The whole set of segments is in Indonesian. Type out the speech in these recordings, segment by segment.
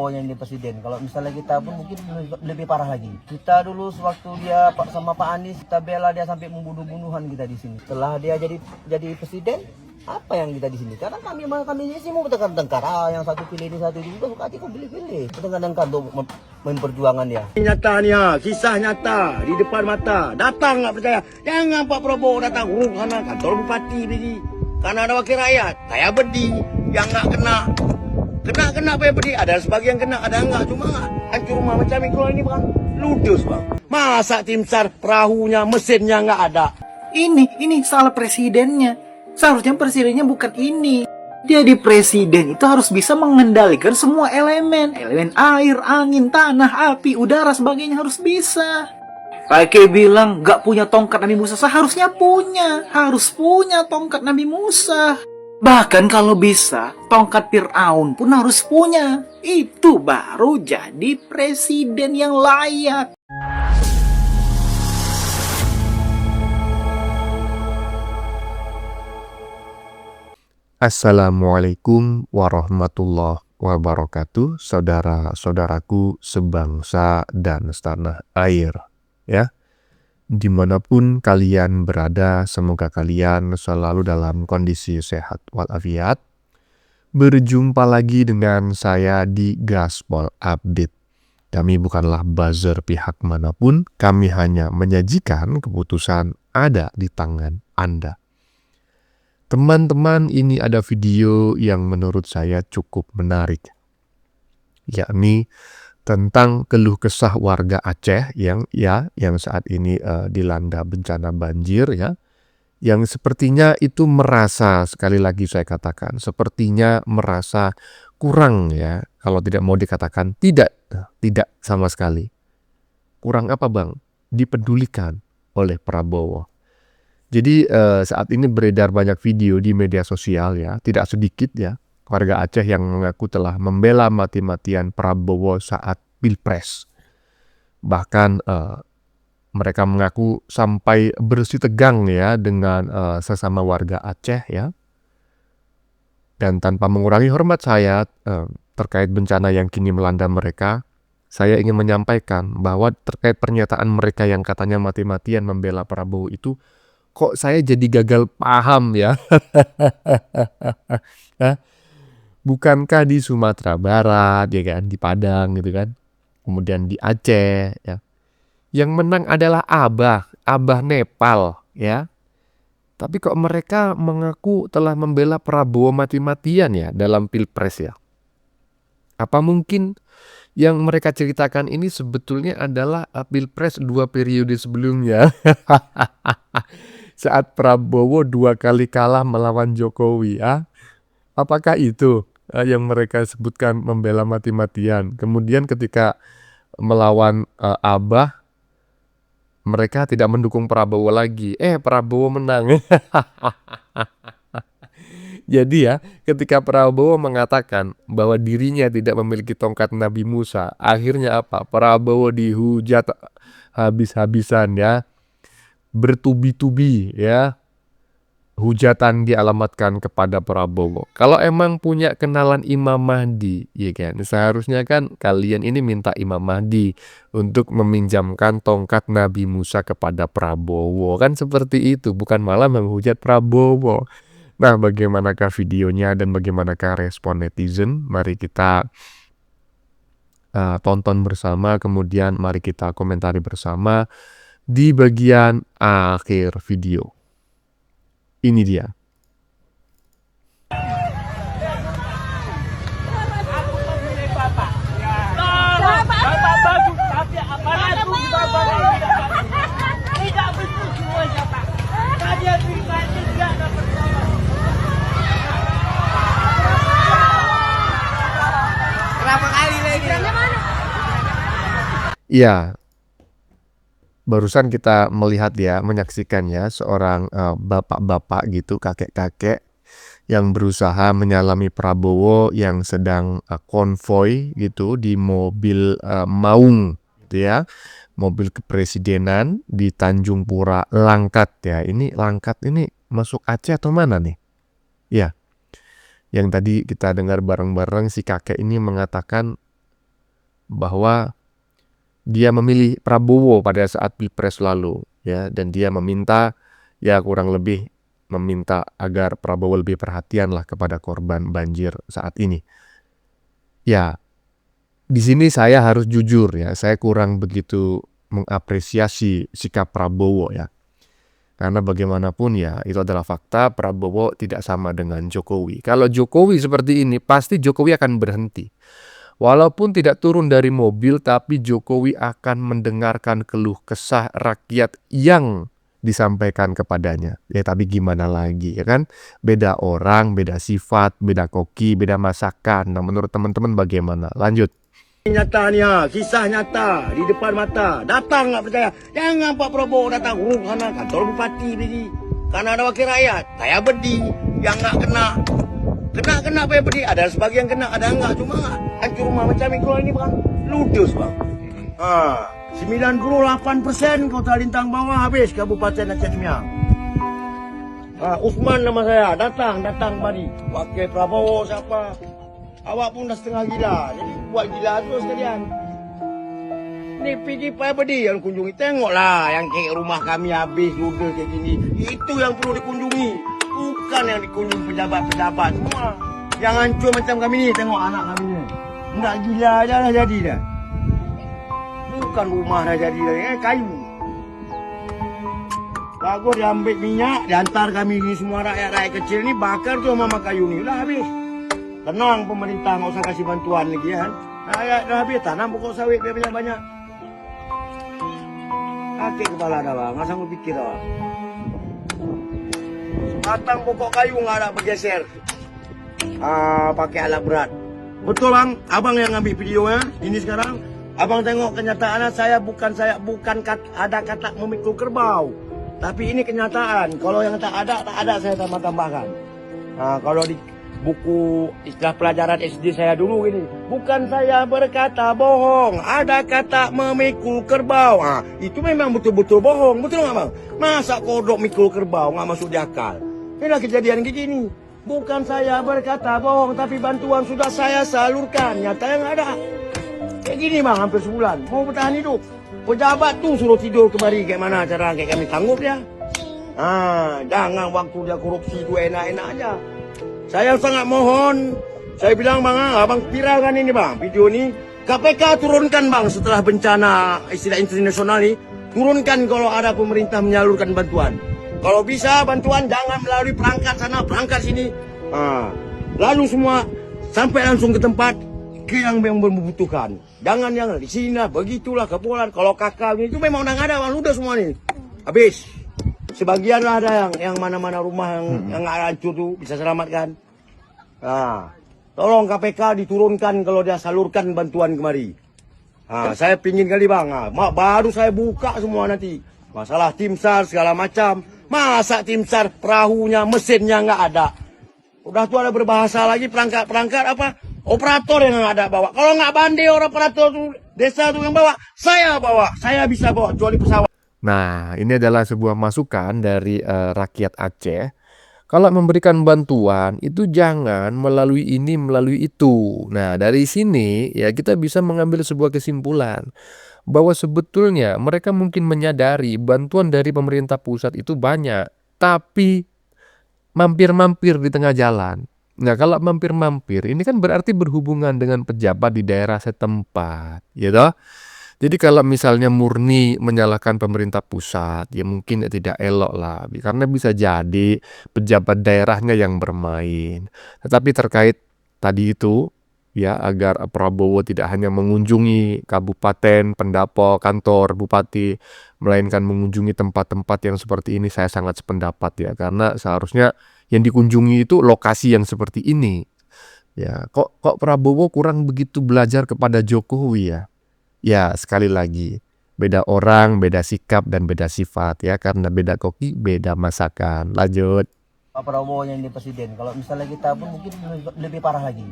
Prabowo yang jadi presiden. Kalau misalnya kita pun mungkin lebih parah lagi. Kita dulu sewaktu dia sama Pak Anies, kita bela dia sampai membunuh-bunuhan kita di sini. Setelah dia jadi presiden, apa yang kita di sini? Karena kami ini sih mau bertengkar-tengkar. Yang satu pilih ini satu juga suka hati kok pilih-pilih. Bertengkar-tengkar untuk memperjuangkan dia. Nyata ni kisah nyata di depan mata. Datang nggak percaya. Jangan Pak Prabowo datang. Karena kantor bupati pergi. Karena ada wakil rakyat. Saya bedi. Yang nggak kena apa yang bedi. Ada sebagian kena, ada enggak. Cuma hancur rumah macam ini. Kalau ini bang, ludus bang. Masa tim SAR perahunya, mesinnya nggak ada. Ini salah presidennya. Seharusnya presidennya bukan ini. Jadi presiden itu harus bisa mengendalikan semua elemen. Elemen air, angin, tanah, api, udara, sebagainya harus bisa. Pakai bilang gak punya tongkat Nabi Musa, seharusnya punya. Harus punya tongkat Nabi Musa. Bahkan kalau bisa, tongkat Fir'aun pun harus punya. Itu baru jadi presiden yang layak. Assalamualaikum warahmatullahi wabarakatuh, saudara-saudaraku sebangsa dan setanah air, ya. Dimanapun kalian berada, semoga kalian selalu dalam kondisi sehat walafiat. Berjumpa lagi dengan saya di Gaspol Update. Kami bukanlah buzzer pihak manapun, kami hanya menyajikan keputusan ada di tangan Anda. Teman-teman, ini ada video yang menurut saya cukup menarik, yakni tentang keluh kesah warga Aceh yang saat ini dilanda bencana banjir, ya, yang sepertinya itu merasa, sekali lagi saya katakan, sepertinya merasa kurang, ya, kalau tidak mau dikatakan tidak sama sekali. Kurang apa bang? Dipedulikan oleh Prabowo. Jadi saat ini beredar banyak video di media sosial, ya, tidak sedikit, ya, warga Aceh yang mengaku telah membela mati-matian Prabowo saat Pilpres. Bahkan mereka mengaku sampai bersih tegang, ya, dengan sesama warga Aceh, ya. Dan tanpa mengurangi hormat saya terkait bencana yang kini melanda mereka, saya ingin menyampaikan bahwa terkait pernyataan mereka yang katanya mati-matian membela Prabowo itu, kok saya jadi gagal paham, ya. Bukankah di Sumatera Barat, ya kan, di Padang gitu kan, kemudian di Aceh, ya, yang menang adalah Abah Nepal, ya. Tapi kok mereka mengaku telah membela Prabowo mati-matian, ya, dalam Pilpres, ya. Apa mungkin yang mereka ceritakan ini sebetulnya adalah Pilpres 2 periode sebelumnya? Saat Prabowo 2 kali kalah melawan Jokowi, ya. Apakah itu yang mereka sebutkan membela mati-matian? Kemudian ketika melawan Abah, mereka tidak mendukung Prabowo lagi. Prabowo menang. Jadi, ya, ketika Prabowo mengatakan bahwa dirinya tidak memiliki tongkat Nabi Musa, akhirnya apa? Prabowo dihujat habis-habisan, ya. Bertubi-tubi, ya, hujatan dialamatkan kepada Prabowo. Kalau emang punya kenalan Imam Mahdi, ya kan, seharusnya kan kalian ini minta Imam Mahdi untuk meminjamkan tongkat Nabi Musa kepada Prabowo, kan seperti itu, bukan malah menghujat Prabowo. Nah, bagaimanakah videonya dan bagaimanakah respon netizen? Mari kita tonton bersama, kemudian mari kita komentari bersama di bagian akhir video. Ini dia. Ya, barusan kita melihat, ya, menyaksikan, ya, seorang bapak-bapak gitu, kakek-kakek yang berusaha menyalami Prabowo yang sedang konvoy gitu di mobil Maung, gitu, ya, mobil kepresidenan di Tanjung Pura Langkat, ya. Ini Langkat ini masuk Aceh atau mana nih? Ya, yang tadi kita dengar bareng-bareng si kakek ini mengatakan bahwa dia memilih Prabowo pada saat Pilpres lalu, ya, dan dia meminta, ya kurang lebih meminta agar Prabowo lebih perhatian lah kepada korban banjir saat ini. Ya, di sini saya harus jujur ya, saya kurang begitu mengapresiasi sikap Prabowo ya. Karena bagaimanapun ya, itu adalah fakta, Prabowo tidak sama dengan Jokowi. Kalau Jokowi seperti ini, pasti Jokowi akan berhenti. Walaupun tidak turun dari mobil, tapi Jokowi akan mendengarkan keluh kesah rakyat yang disampaikan kepadanya. Ya tapi gimana lagi ya kan? Beda orang, beda sifat, beda koki, beda masakan. Nah menurut teman-teman bagaimana? Lanjut. Nyata ni kisah nyata di depan mata. Datang nggak percaya. Jangan Pak Prabowo datang sana kantor bupati pergi. Karena ada wakil rakyat. Saya bedi. Yang nggak kena apa yang bedi. Ada sebagian kena, ada enggak. Cuma hancur rumah macam ini kalau ini bang. Ludus bang. 98% kota Lintang bawah habis Kabupaten Aceh Semiang. Usman nama saya. Datang tadi. Wakil Prabowo siapa? Awak pun dah setengah gila. Jadi buat gila terus sekalian. Ni pergi Pabadi yang kunjungi. Tengoklah yang kayak rumah kami habis ludes kayak gini. Itu yang perlu dikunjungi. Bukan yang dikunjungi pejabat-pejabat semua. Yang hancur macam kami ni. Tengok anak kami ni. Nak gila aja dah jadi dah. Bukan rumah dah jadi dah. Kayu. Bagus dia ambil minyak. Diantar kami ni semua rakyat-rakyat kecil ni. Bakar tu mama kayu ni. Dah habis. Tenang pemerintah, nggak usah kasih bantuan lagi kan. Rakyat dah habis, tanam pokok sawit biar banyak-banyak. Sakit kepala dah bang, nggak sanggup pikir dah. Batang pokok kayu nggak ada bergeser. Pakai alat berat. Betul bang, abang yang ngambil videonya ini sekarang. Abang tengok kenyataannya, saya bukan ada kata memikul kerbau. Tapi ini kenyataan, kalau yang tak ada saya tambah-tambahkan. Kalau di buku istilah pelajaran SD saya dulu ini, bukan saya berkata bohong, ada kata memikul kerbau. Itu memang betul-betul bohong, betul nggak bang? Masa kodok mikul kerbau nggak masuk di akal? Inilah kejadian begini. Bukan saya berkata bohong, tapi bantuan sudah saya salurkan. Nyata yang ada. Kayak gini bang, hampir sebulan. Mau bertahan hidup. Pejabat tuh suruh tidur kemari, kayak mana cara kayak kami sanggup ya? Jangan waktu dia korupsi itu enak-enak aja. Saya sangat mohon, saya bilang bang, abang viralkan ini bang, video ini. KPK turunkan bang setelah bencana istilah internasional ini. Turunkan kalau ada pemerintah menyalurkan bantuan. Kalau bisa bantuan jangan melalui perangkat sana, perangkat sini. Lalu semua sampai langsung ke tempat ke yang membutuhkan. Jangan yang di sini, begitulah kepulan. Kalau kakak itu memang udah nggak ada bang, udah semua nih. Habis. Sebagian lah ada yang mana-mana rumah yang hancur tuh bisa selamatkan. Tolong KPK diturunkan kalau dia salurkan bantuan kemari. Saya pingin kali bang, baru saya buka semua nanti. Masalah tim SAR segala macam. Masa tim SAR perahunya, mesinnya nggak ada. Udah tuh ada berbahasa lagi perangkat apa? Operator yang nggak ada bawa. Kalau nggak bandel orang operator tuh desa tuh yang bawa, saya bisa bawa kecuali pesawat. Nah, ini adalah sebuah masukan dari rakyat Aceh. Kalau memberikan bantuan itu jangan melalui ini, melalui itu. Nah, dari sini ya kita bisa mengambil sebuah kesimpulan bahwa sebetulnya mereka mungkin menyadari bantuan dari pemerintah pusat itu banyak, tapi mampir-mampir di tengah jalan. Nah, kalau mampir-mampir ini kan berarti berhubungan dengan pejabat di daerah setempat, gitu. Jadi kalau misalnya murni menyalahkan pemerintah pusat, ya mungkin tidak elok lah. Karena bisa jadi pejabat daerahnya yang bermain. Tetapi terkait tadi itu, ya agar Prabowo tidak hanya mengunjungi kabupaten, pendapo, kantor, bupati, melainkan mengunjungi tempat-tempat yang seperti ini, saya sangat sependapat ya. Karena seharusnya yang dikunjungi itu lokasi yang seperti ini. Ya, kok Prabowo kurang begitu belajar kepada Jokowi ya? Ya, sekali lagi, beda orang, beda sikap, dan beda sifat ya. Karena beda koki, beda masakan. Lanjut. Pak Prabowo yang jadi presiden. Kalau misalnya kita pun mungkin lebih parah lagi.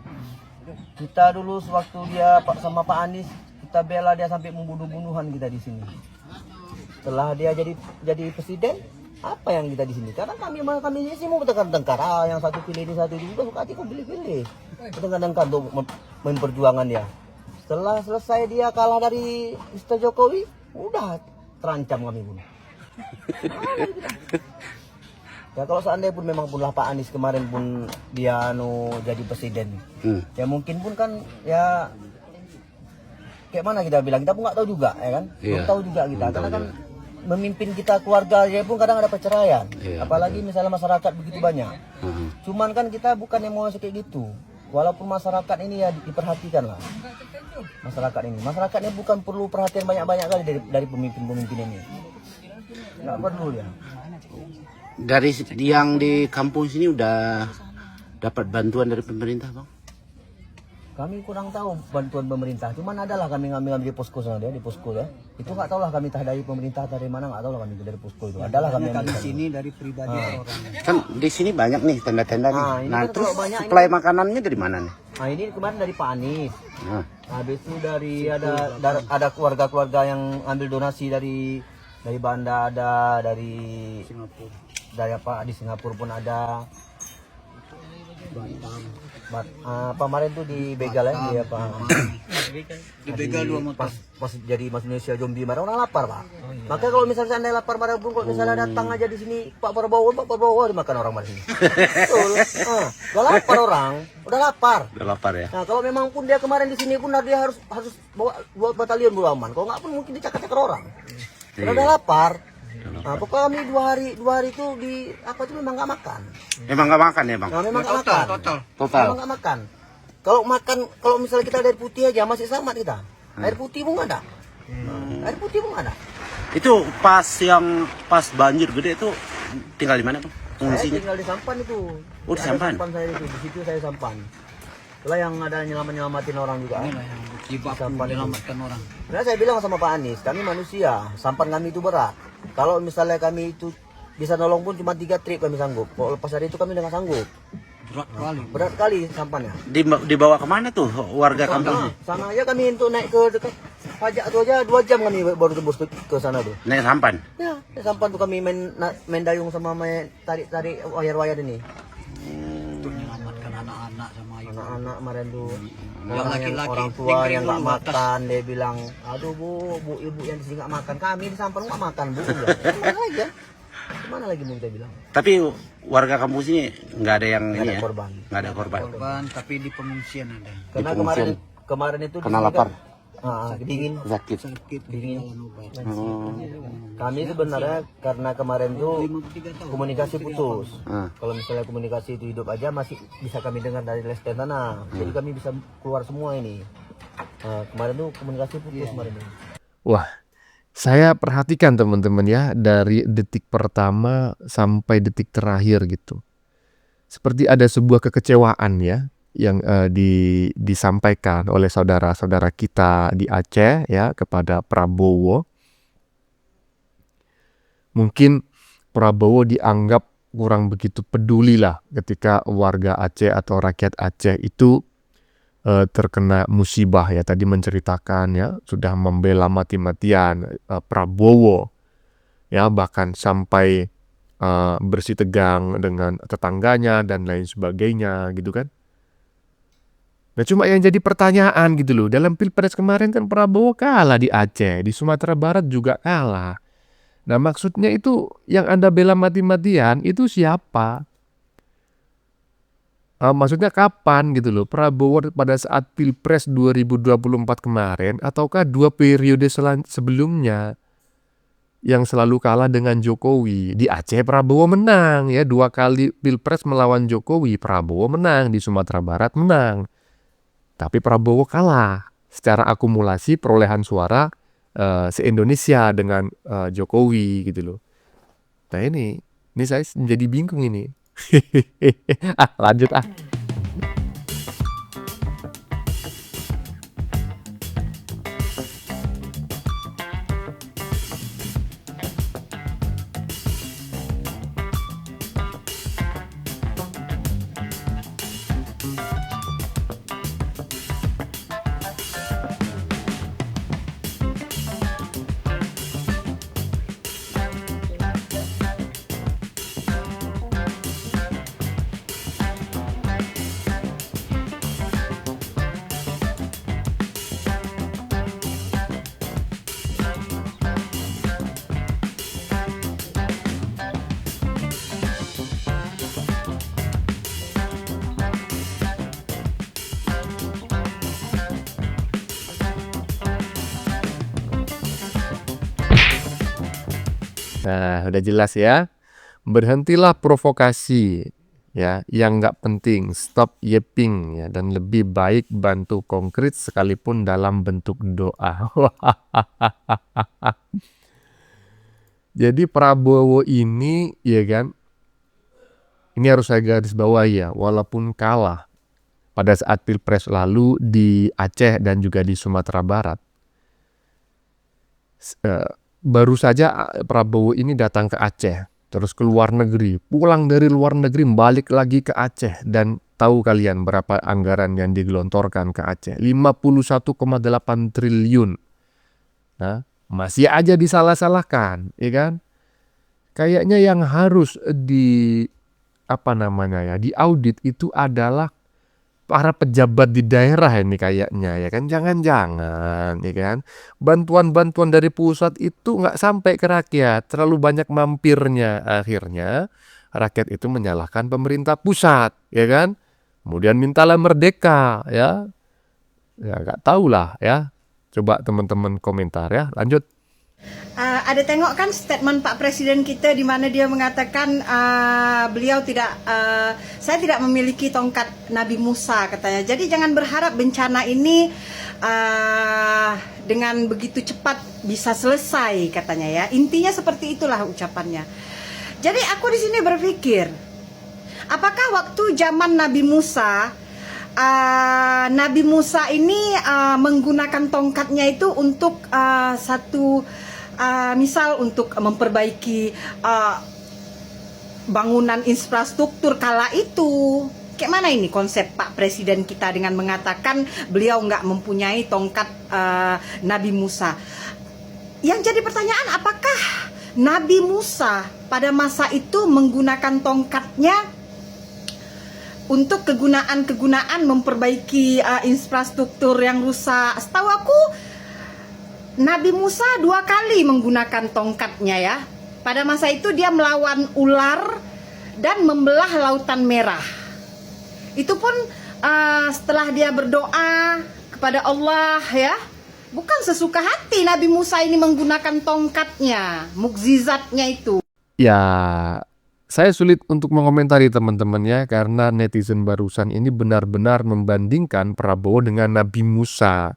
Kita dulu sewaktu dia sama Pak Anies, kita bela dia sampai membunuh-bunuhan kita di sini. Setelah dia jadi presiden, apa yang kita di sini? Karena kami ini sih mau bertengkar. Yang satu pilih ini, satu juga suka hati kok pilih-pilih. Bertengkar untuk memperjuangkan dia. Setelah selesai dia kalah dari Mr. Jokowi, udah terancam kami pun. Ya kalau seandainya pun memang pun lah Pak Anies kemarin pun dia jadi presiden, ya mungkin pun kan ya kayak mana kita bilang, kita pun nggak tahu juga ya kan, belum tahu juga kita, karena kan memimpin kita keluarga aja pun kadang ada perceraian, apalagi misalnya masyarakat begitu banyak. Cuman kan kita bukan yang mau kayak gitu, walaupun masyarakat ini ya diperhatikan lah, masyarakat ini bukan perlu perhatian banyak-banyak kali dari pemimpin-pemimpin ini, nggak perlu ya. Dari yang di kampung sini udah dapat bantuan dari pemerintah, Bang? Kami kurang tahu bantuan pemerintah, cuman adalah kami ngambil di posko sana dia, di posko ya. Itu nggak tahu lah kami entah dari pemerintah dari mana, nggak tahu lah kami dari posko itu. Adalah kami di sini dari pribadi orang. Kan di sini banyak nih tenda-tenda nih. Nah, kan terus banyak suplai makanannya dari mana nih? Nah ini kemarin dari Pak Anies. Nah, Habis itu dari ada keluarga-keluarga yang ambil donasi dari Banda, ada dari Singapura. Dari di Singapura pun ada. Kemarin tuh di begal ya, di apa? Di begal 2 motor. Pas jadi Mas Indonesia zombie, marah orang lapar Pak. Makanya kalau misalnya anda lapar marah pun, kalau misalnya datang aja di sini Pak Prabowo dimakan orang di sini. Betul. Udah lapar orang, udah lapar. udah lapar ya. Nah kalau memang pun dia kemarin di sini pun dia harus bawa 2 batalion Bulaman. Kalau nggak pun mungkin dicakar-cakar orang. Karena udah lapar. Nah, pokoknya kami 2 hari itu di apa itu memang nggak makan. Memang nggak makan ya, Bang? Nah, memang nggak makan. Total. Memang nggak makan. Kalau misalnya kita air putih aja masih selamat kita. Air putih pun nggak ada. Air putih pun nggak ada. Itu pas banjir gede itu tinggal di mana, Bang? Saya Pengungsinya? tinggal di Sampan itu. Oh, di Sampan? Sampan saya itu, di situ saya Sampan. Itulah yang ada nyelamatin orang juga. Sampan menyelamatkan orang. Karena saya bilang sama Pak Anies, kami manusia, sampan kami itu berat. Kalau misalnya kami itu bisa nolong pun cuma 3 trip kami sanggup. Kalau lepas dari itu kami nggak sanggup. Berat kali sampannya. Dibawa kemana tuh warga kampung? Sana aja kami untuk naik ke dekat pajak tuh aja 2 jam kami baru tembus ke sana tuh. Naik sampan? Ya, di Sampan tuh kami main dayung sama main tarik wayar-wayar ini. Untuk menyelamatkan anak-anak sama anak-anak kemarin tuh. Orang tua yang nggak makan, dia bilang, aduh bu ibu yang di sini nggak makan, kami di Sampan nggak makan bu. Gimana aja? Gimana lagi mau kita bilang? Tapi warga kampung sini nggak ada yang Nggak ini ada ya? korban. Nggak ada korban. Tapi di pengungsian ada. Karena pengungsian. kemarin itu Kena di sini lapar. dingin. Sakit. Dingin. Kami sebenarnya karena kemarin tuh komunikasi putus. Kalau misalnya komunikasi itu hidup aja masih bisa kami dengar dari Lesten sana. Jadi kami bisa keluar semua ini. Kemarin tuh komunikasi putus kemarin. Wah, saya perhatikan teman-teman ya, dari detik pertama sampai detik terakhir gitu. Seperti ada sebuah kekecewaan ya yang disampaikan oleh saudara-saudara kita di Aceh ya kepada Prabowo. Mungkin Prabowo dianggap kurang begitu peduli lah ketika warga Aceh atau rakyat Aceh itu terkena musibah ya, tadi menceritakan ya, sudah membela mati-matian Prabowo ya, bahkan sampai bersih tegang dengan tetangganya dan lain sebagainya gitu kan. Nah cuma yang jadi pertanyaan gitu loh, dalam Pilpres kemarin kan Prabowo kalah di Aceh, di Sumatera Barat juga kalah. Nah maksudnya itu yang Anda bela mati-matian itu siapa? Maksudnya kapan gitu loh, Prabowo pada saat Pilpres 2024 kemarin ataukah 2 periode sebelumnya yang selalu kalah dengan Jokowi? Di Aceh Prabowo menang ya, 2 kali Pilpres melawan Jokowi, Prabowo menang, di Sumatera Barat menang. Tapi Prabowo kalah secara akumulasi perolehan suara se-Indonesia dengan Jokowi gitu loh. Nah ini saya menjadi bingung ini. Lanjut ah. Nah, udah jelas ya. Berhentilah provokasi ya, yang nggak penting, stop yeping ya, dan lebih baik bantu konkret sekalipun dalam bentuk doa. Jadi Prabowo ini ya kan, ini harus saya garis bawahi ya, walaupun kalah pada saat Pilpres lalu di Aceh dan juga di Sumatera Barat, baru saja Prabowo ini datang ke Aceh, terus ke luar negeri, pulang dari luar negeri balik lagi ke Aceh, dan tahu kalian berapa anggaran yang digelontorkan ke Aceh? 51,8 triliun. Nah, masih aja disalah-salahkan, ya kan? Kayaknya yang harus diaudit itu adalah para pejabat di daerah ini kayaknya, ya kan? Jangan-jangan, ya kan? Bantuan-bantuan dari pusat itu nggak sampai ke rakyat, terlalu banyak mampirnya. Akhirnya rakyat itu menyalahkan pemerintah pusat, ya kan? Kemudian mintalah merdeka, ya. Ya nggak tahu lah, ya. Coba teman-teman komentar ya. Lanjut. Ada tengok kan statement Pak Presiden kita di mana dia mengatakan beliau saya tidak memiliki tongkat Nabi Musa katanya. Jadi jangan berharap bencana ini dengan begitu cepat bisa selesai katanya ya. Intinya seperti itulah ucapannya. Jadi aku di sini berpikir, apakah waktu zaman Nabi Musa ini menggunakan tongkatnya itu untuk misal untuk memperbaiki bangunan infrastruktur kala itu. Kayak mana ini konsep Pak Presiden kita dengan mengatakan beliau nggak mempunyai tongkat Nabi Musa? Yang jadi pertanyaan, apakah Nabi Musa pada masa itu menggunakan tongkatnya untuk kegunaan memperbaiki infrastruktur yang rusak? Setahu aku Nabi Musa 2 kali menggunakan tongkatnya ya. Pada masa itu dia melawan ular dan membelah Lautan Merah. Itu pun setelah dia berdoa kepada Allah ya. Bukan sesuka hati Nabi Musa ini menggunakan tongkatnya, mukjizatnya itu. Ya, saya sulit untuk mengomentari teman-teman ya, karena netizen barusan ini benar-benar membandingkan Prabowo dengan Nabi Musa.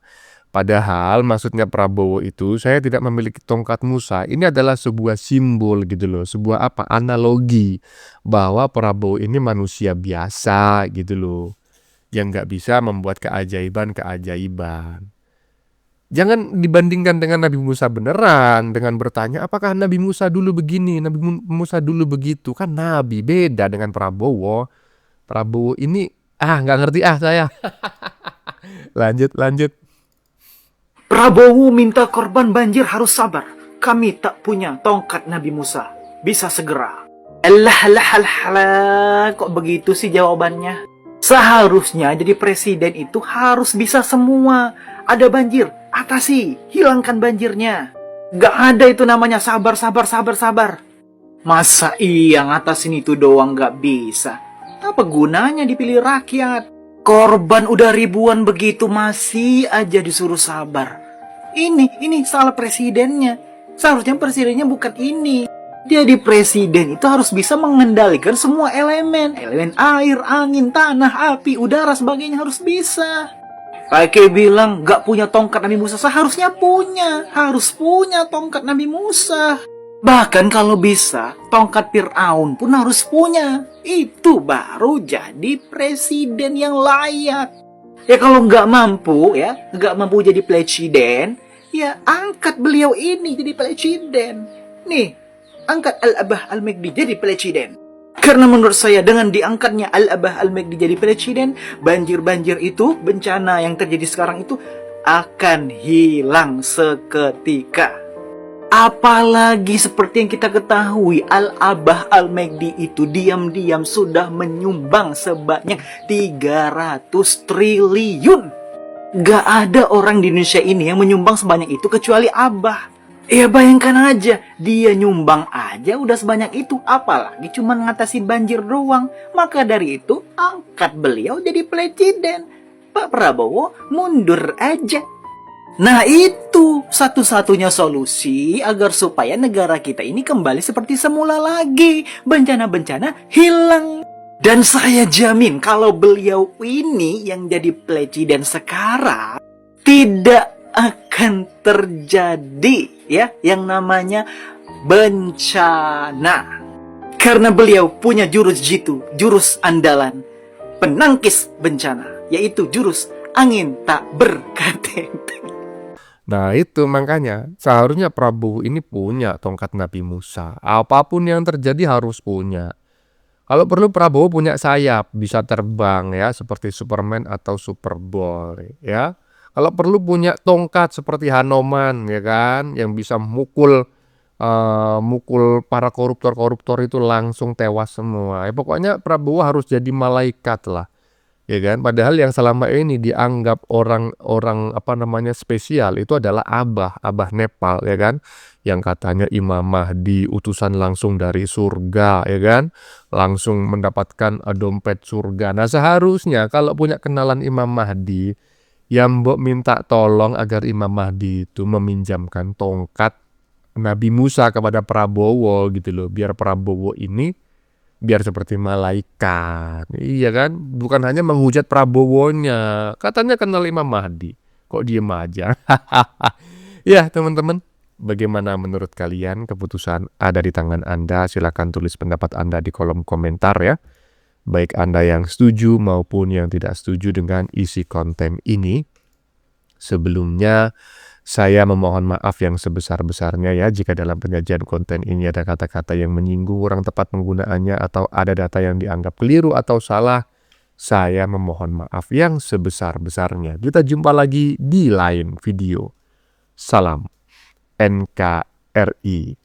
Padahal maksudnya Prabowo itu, saya tidak memiliki tongkat Musa. Ini adalah sebuah simbol gitu loh, sebuah analogi bahwa Prabowo ini manusia biasa gitu loh, yang nggak bisa membuat keajaiban-keajaiban. Jangan dibandingkan dengan Nabi Musa beneran, dengan bertanya apakah Nabi Musa dulu begini, Nabi Musa dulu begitu. Kan Nabi, beda dengan Prabowo. Prabowo ini nggak ngerti saya. Lanjut. Prabowo minta korban banjir harus sabar. Kami tak punya tongkat Nabi Musa. Bisa segera. Alah, kok begitu sih jawabannya? Seharusnya jadi presiden itu harus bisa semua. Ada banjir, atasi, hilangkan banjirnya. Gak ada itu namanya sabar. Masa iya ngatasin itu doang gak bisa? Apa gunanya dipilih rakyat? Korban udah ribuan begitu masih aja disuruh sabar. Ini salah presidennya. Seharusnya presidennya bukan ini. Jadi presiden itu harus bisa mengendalikan semua elemen air, angin, tanah, api, udara, sebagainya harus bisa. Pakai bilang gak punya tongkat Nabi Musa, seharusnya harus punya tongkat Nabi Musa. Bahkan kalau bisa, tongkat Fir'aun pun harus punya. Itu baru jadi presiden yang layak. Ya kalau nggak mampu jadi presiden, ya angkat beliau ini jadi presiden. Nih, angkat Al-Abah Al-Magdi jadi presiden. Karena menurut saya dengan diangkatnya Al-Abah Al-Magdi jadi presiden, banjir-banjir itu, bencana yang terjadi sekarang itu akan hilang seketika. Apalagi seperti yang kita ketahui, Al-Abah Al-Magdi itu diam-diam sudah menyumbang sebanyak 300 triliun. Gak ada orang di Indonesia ini yang menyumbang sebanyak itu kecuali Abah. Ya bayangkan aja, dia nyumbang aja udah sebanyak itu, apalagi cuma ngatasin banjir doang. Maka dari itu, angkat beliau jadi presiden. Pak Prabowo mundur aja. Nah itu satu-satunya solusi agar supaya negara kita ini kembali seperti semula lagi. Bencana-bencana hilang. Dan saya jamin kalau beliau ini yang jadi presiden sekarang tidak akan terjadi ya yang namanya bencana. Karena beliau punya jurus jitu, jurus andalan, penangkis bencana, yaitu jurus angin tak berKTP. Nah itu makanya seharusnya Prabowo ini punya tongkat Nabi Musa. Apapun yang terjadi harus punya. Kalau perlu Prabowo punya sayap, bisa terbang ya seperti Superman atau Superboy ya. Kalau perlu punya tongkat seperti Hanoman ya kan, yang bisa mukul para koruptor-koruptor itu langsung tewas semua. Ya, pokoknya Prabowo harus jadi malaikat lah. Ya kan, padahal yang selama ini dianggap orang-orang spesial itu adalah Abah Nepal ya kan, yang katanya Imam Mahdi utusan langsung dari surga ya kan, langsung mendapatkan dompet surga. Nah seharusnya kalau punya kenalan Imam Mahdi, yang mbok minta tolong agar Imam Mahdi itu meminjamkan tongkat Nabi Musa kepada Prabowo gitu loh, biar Prabowo ini biar seperti malaikat. Iya kan? Bukan hanya menghujat Prabowonya. Katanya kenal Imam Mahdi. Kok diem aja? Ya teman-teman, bagaimana menurut kalian? Keputusan ada di tangan Anda. Silakan tulis pendapat Anda di kolom komentar ya. Baik Anda yang setuju maupun yang tidak setuju dengan isi konten ini. Sebelumnya, saya memohon maaf yang sebesar-besarnya ya jika dalam penyajian konten ini ada kata-kata yang menyinggung, kurang tepat penggunaannya, atau ada data yang dianggap keliru atau salah. Saya memohon maaf yang sebesar-besarnya. Kita jumpa lagi di lain video. Salam NKRI.